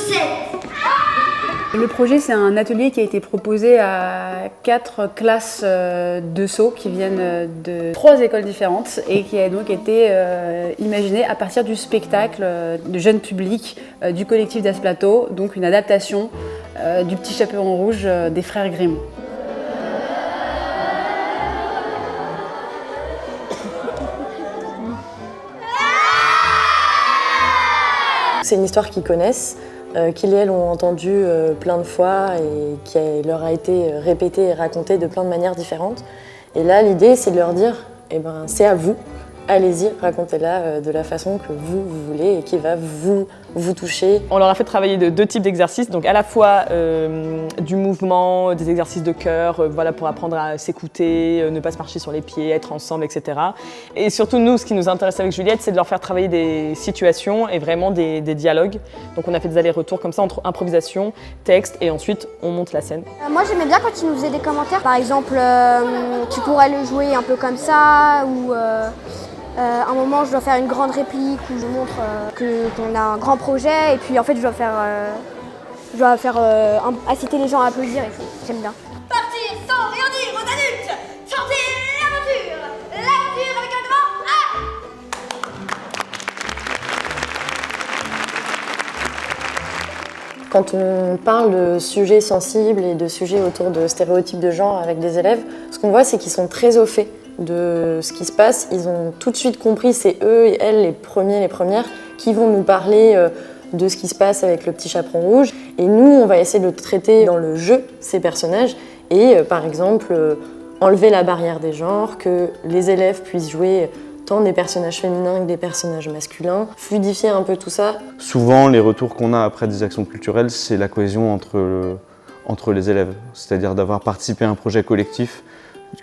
7. Le projet, c'est un atelier qui a été proposé à 4 classes de saut qui viennent de 3 écoles différentes et qui a donc été imaginé à partir du spectacle de jeunes publics du collectif Das Plateau, donc une adaptation du Petit Chaperon Rouge des frères Grimm. C'est une histoire qu'ils connaissent, qu'ils et elles ont entendue plein de fois et qui leur a été répétée et racontée de plein de manières différentes. Et là, l'idée, c'est de leur dire, eh ben, c'est à vous, allez-y, racontez-la de la façon que vous voulez et qui va vous toucher. On leur a fait travailler de 2 types d'exercices, donc à la fois du mouvement, des exercices de cœur, voilà, pour apprendre à s'écouter, ne pas se marcher sur les pieds, être ensemble, etc. Et surtout, nous, ce qui nous intéresse avec Juliette, c'est de leur faire travailler des situations et vraiment des dialogues. Donc on a fait des allers-retours comme ça entre improvisation, texte et ensuite on monte la scène. Moi j'aimais bien quand ils nous faisaient des commentaires. Par exemple, tu pourrais le jouer un peu comme ça ou un moment je dois faire une grande réplique où je montre qu'on a un grand projet et puis en fait je dois inciter les gens à applaudir et j'aime bien. Partir sans rien dire aux adultes. Chanter l'aventure. L'aventure avec un grand A. Quand on parle de sujets sensibles et de sujets autour de stéréotypes de genre avec des élèves, ce qu'on voit, c'est qu'ils sont très au fait de ce qui se passe. Ils ont tout de suite compris, c'est eux et elles les premiers, les premières, qui vont nous parler de ce qui se passe avec le Petit Chaperon Rouge. Et nous, on va essayer de traiter dans le jeu ces personnages et, par exemple, enlever la barrière des genres, que les élèves puissent jouer tant des personnages féminins que des personnages masculins, fluidifier un peu tout ça. Souvent, les retours qu'on a après des actions culturelles, c'est la cohésion entre les élèves, c'est-à-dire d'avoir participé à un projet collectif,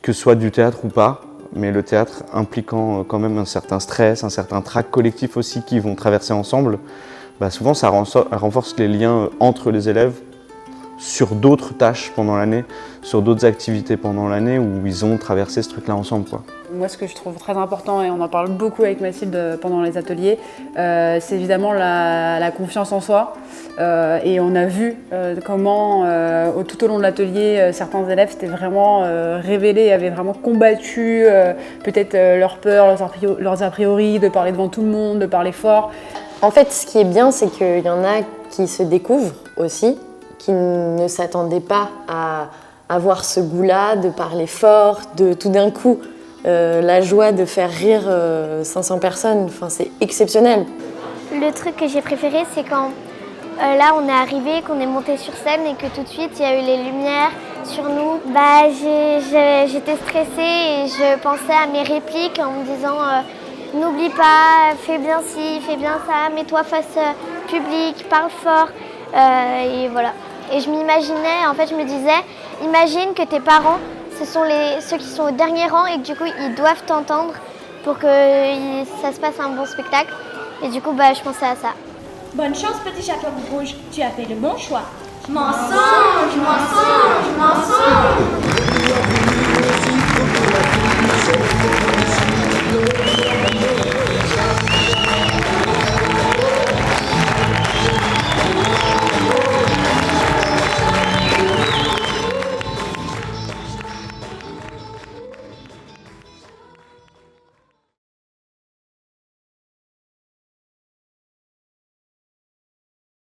que ce soit du théâtre ou pas, mais le théâtre impliquant quand même un certain stress, un certain trac collectif aussi qu'ils vont traverser ensemble, souvent ça renforce les liens entre les élèves sur d'autres tâches pendant l'année, sur d'autres activités pendant l'année où ils ont traversé ce truc-là ensemble, quoi. Moi, ce que je trouve très important, et on en parle beaucoup avec Mathilde pendant les ateliers, c'est évidemment la confiance en soi. Et on a vu comment, tout au long de l'atelier, certains élèves s'étaient vraiment révélés, avaient vraiment combattu peut-être leurs peurs, leurs a priori, de parler devant tout le monde, de parler fort. En fait, ce qui est bien, c'est qu'il y en a qui se découvrent aussi, qui ne s'attendaient pas à avoir ce goût-là, de parler fort, de tout d'un coup, la joie de faire rire 500 personnes, c'est exceptionnel. Le truc que j'ai préféré, c'est quand là on est arrivé, qu'on est monté sur scène et que tout de suite il y a eu les lumières sur nous. J'étais stressée et je pensais à mes répliques en me disant n'oublie pas, fais bien ci, fais bien ça, mets-toi face public, parle fort. Et voilà. Et je m'imaginais, en fait je me disais, imagine que tes parents, ce sont ceux qui sont au dernier rang et que du coup ils doivent t'entendre pour que ça se passe un bon spectacle. Et du coup je pensais à ça. Bonne chance, Petit Chaperon Rouge. Tu as fait le bon choix. Mensonge, mensonge, mensonge.